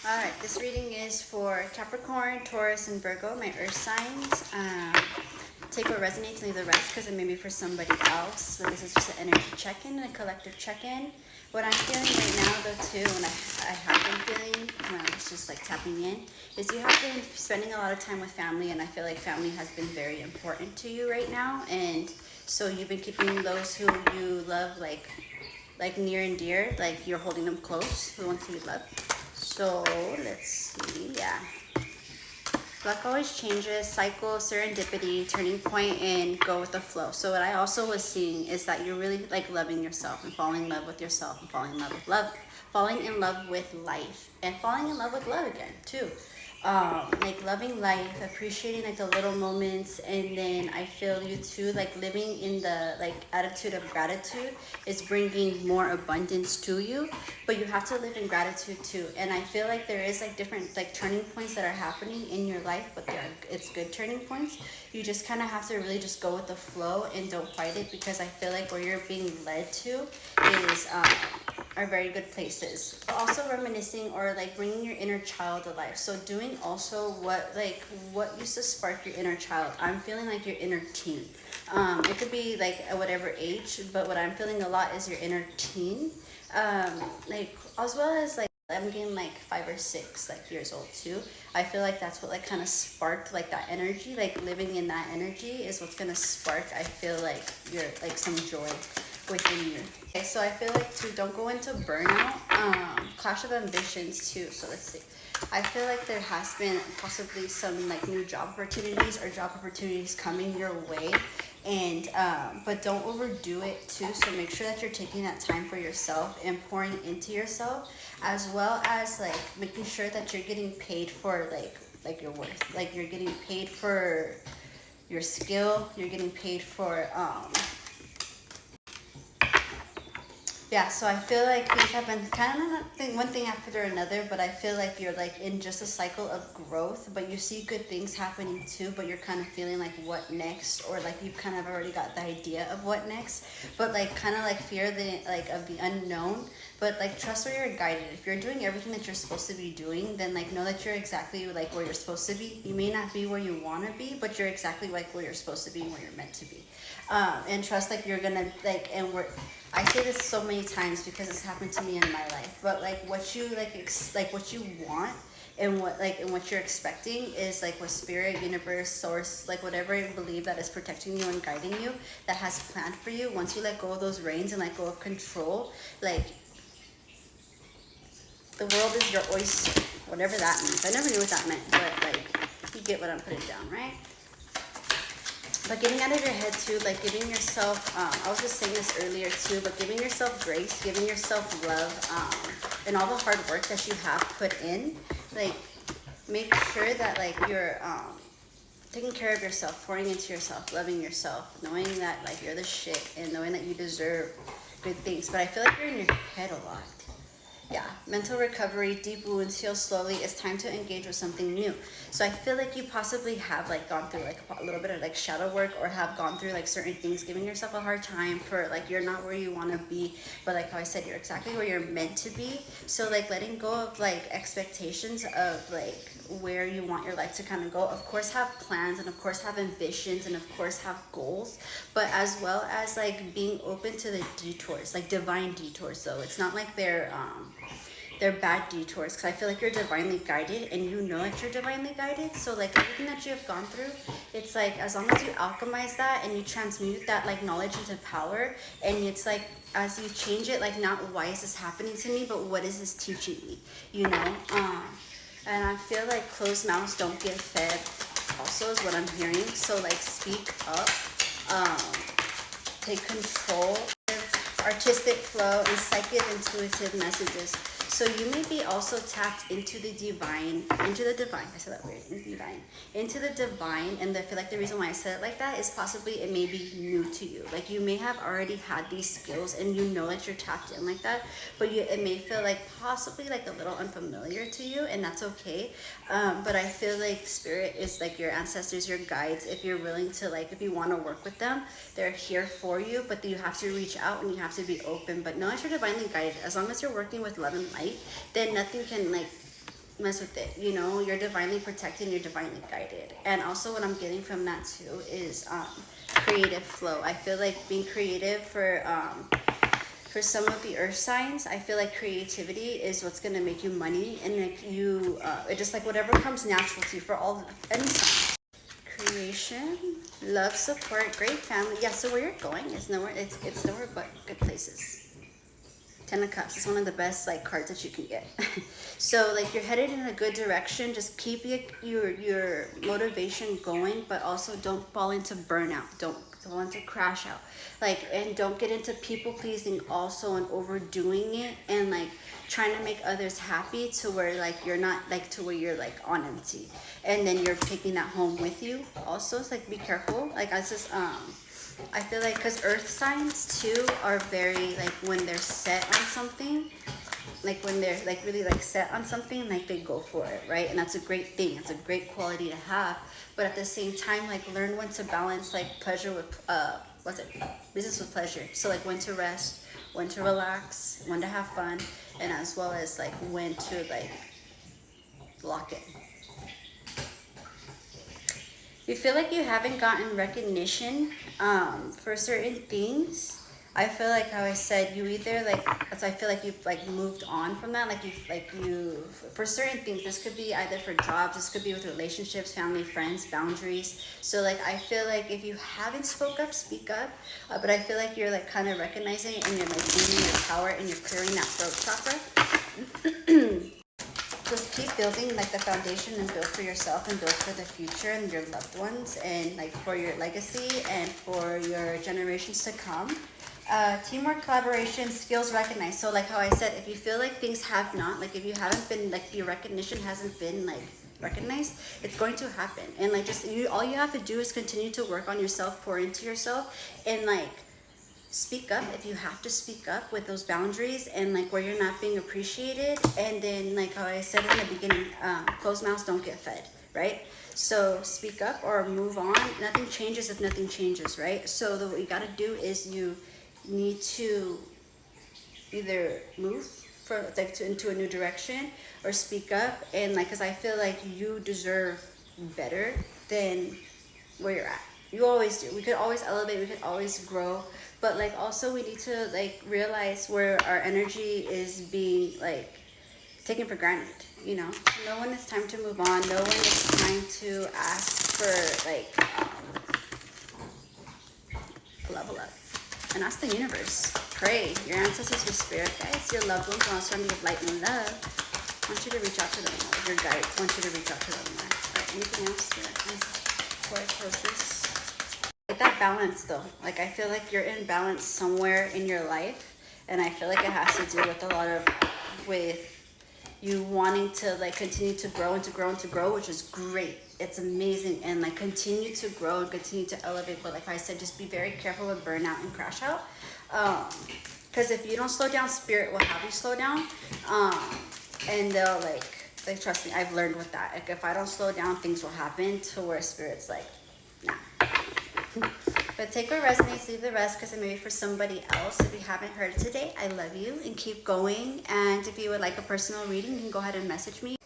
Alright, this reading is for Capricorn, Taurus, and Virgo, my earth signs. Take what resonates and leave the rest because it may be for somebody else. But this is just an energy check-in and a collective check-in. What I'm feeling right now, though, too, and I have been feeling when I was just like tapping in, is you have been spending a lot of time with family, and I feel like family has been very important to you right now. And so you've been keeping those who you love like near and dear, like you're holding them close, the ones who you love. So let's see, yeah. Luck always changes, cycle, serendipity, turning point, and go with the flow. So what I also was seeing is that you're really like loving yourself and falling in love with yourself and falling in love with love, falling in love with life, and falling in love with love again too. Like loving life, appreciating like the little moments, and then I feel you too, like living in the like attitude of gratitude is bringing more abundance to you, but you have to live in gratitude too. And I feel like there is like different like turning points that are happening in your life, but it's good turning points. You just kind of have to really just go with the flow and don't fight it, because I feel like where you're being led to is are very good places. Also reminiscing or like bringing your inner child alive. So doing also what used to spark your inner child. I'm feeling like your inner teen. It could be like at whatever age, but what I'm feeling a lot is your inner teen. Like as well as like I'm getting like 5 or 6 like years old too. I feel like that's what like kind of sparked like that energy. Like living in that energy is what's gonna spark. I feel like you're like some joy within you. Okay, so I feel like too, don't go into burnout. Clash of ambitions too. So let's see. I feel like there has been possibly some like new job opportunities or job opportunities coming your way, and but don't overdo it too. So make sure that you're taking that time for yourself and pouring into yourself, as well as like making sure that you're getting paid for like your worth. Like you're getting paid for your skill. You're getting paid for yeah, so I feel like things have been kind of not one thing after another, but I feel like you're like in just a cycle of growth, but you see good things happening too, but you're kind of feeling like what next, or like you've kind of already got the idea of what next, but like kind of like fear the like of the unknown, but like trust where you're guided. If you're doing everything that you're supposed to be doing, then like know that you're exactly like where you're supposed to be. You may not be where you want to be, but you're exactly like where you're supposed to be and where you're meant to be. And trust like you're gonna like, and we're I say this so many times because it's happened to me in my life, but like what you like like what you want and what you're expecting is like what spirit, universe, source, like whatever you believe that is protecting you and guiding you, that has planned for you. Once you let go of those reins and let go of control, like the world is your oyster, whatever that means. I never knew what that meant, but like you get what I'm putting down, right? But getting out of your head too, like giving yourself, I was just saying this earlier too, but giving yourself grace, giving yourself love, and all the hard work that you have put in, like make sure that like you're taking care of yourself, pouring into yourself, loving yourself, knowing that like you're the shit, and knowing that you deserve good things. But I feel like you're in your head a lot. Yeah, mental recovery, deep wounds heal slowly. It's time to engage with something new. So I feel like you possibly have like gone through like a little bit of like shadow work, or have gone through like certain things, giving yourself a hard time for like you're not where you want to be, but like how I said, you're exactly where you're meant to be. So like letting go of like expectations of like where you want your life to kind of go. Of course have plans, and of course have ambitions, and of course have goals, but as well as like being open to the detours, like divine detours though. It's not like they're bad detours, because I feel like you're divinely guided, and you know that you're divinely guided. So like everything that you have gone through, it's like as long as you alchemize that and you transmute that like knowledge into power, and it's like as you change it, like not why is this happening to me, but what is this teaching me, you know? And I feel like closed mouths don't get fed also is what I'm hearing. So like speak up, take control, artistic flow, and psychic intuitive messages. So you may be also tapped into the divine, I said that weird, into the divine, and I feel like the reason why I said it like that is possibly it may be new to you. Like you may have already had these skills, and you know that you're tapped in like that, but it may feel like possibly like a little unfamiliar to you, and that's okay. But I feel like spirit is like your ancestors, your guides. If you're willing to like, if you want to work with them, they're here for you, but you have to reach out and you have to be open. But know that you're divinely guided. As long as you're working with love and light, then nothing can like mess with it. You know, you're divinely protected, you're divinely guided. And also what I'm getting from that too is creative flow. I feel like being creative for some of the earth signs, I feel like creativity is what's going to make you money, and like you it just like whatever comes natural to you for all any sign. Creation, love, support, great family. Yeah, so where you're going is nowhere, it's nowhere but good places. Ten of Cups is one of the best like cards that you can get. So like you're headed in a good direction. Just keep your motivation going, but also don't fall into burnout. Don't fall into crash out. Like, and don't get into people pleasing also and overdoing it and like trying to make others happy to where like you're not like to where you're like on empty, and then you're taking that home with you. Also, it's like be careful. Like I just I feel like because earth signs too are very like when they're set on something, like when they're like really like set on something, like they go for it, right? And that's a great thing. It's a great quality to have. But at the same time, like learn when to balance like pleasure with business with pleasure. So like when to rest, when to relax, when to have fun, and as well as like when to like lock in. You feel like you haven't gotten recognition for certain things. I feel like how I said, you either like, I feel like you've like moved on from that. Like you for certain things, this could be either for jobs, this could be with relationships, family, friends, boundaries. So like I feel like if you haven't spoke up, speak up. But I feel like you're like kind of recognizing it, and you're like gaining your power, and you're clearing that throat chakra. Just keep building like the foundation and build for yourself and build for the future and your loved ones and like for your legacy and for your generations to come. Teamwork, collaboration, skills recognized. So like how I said, if you feel like things have not, like if you haven't been, like your recognition hasn't been like recognized, it's going to happen. And like just all you have to do is continue to work on yourself, pour into yourself, and like speak up if you have to speak up with those boundaries and like where you're not being appreciated. And then like how I said in the beginning, closed mouths don't get fed, right? So speak up or move on. Nothing changes if nothing changes, right? So what you got to do is you need to either move for like into a new direction or speak up, and like because I feel like you deserve better than where you're at. You always do. We could always elevate, we could always grow, but like also we need to like realize where our energy is being like taken for granted, you know. Know when it's time to move on, know when it's time to ask for like level up, and ask the universe. Pray your ancestors, your spirit guides, your loved ones want to give light and love. I want you to reach out to them more. Your guides want you to reach out to them more. All right, anything else before I close this? Like that balance though, like I feel like you're in balance somewhere in your life, and I feel like it has to do with a lot of with you wanting to like continue to grow and to grow and to grow, which is great. It's amazing, and like continue to grow and continue to elevate. But like I said, just be very careful with burnout and crash out, because if you don't slow down, spirit will have you slow down, and they'll like trust me, I've learned with that. Like if I don't slow down, things will happen to where spirit's like, nah. But take what resonates, leave the rest, because it may be for somebody else. If you haven't heard it today, I love you and keep going. And if you would like a personal reading, you can go ahead and message me.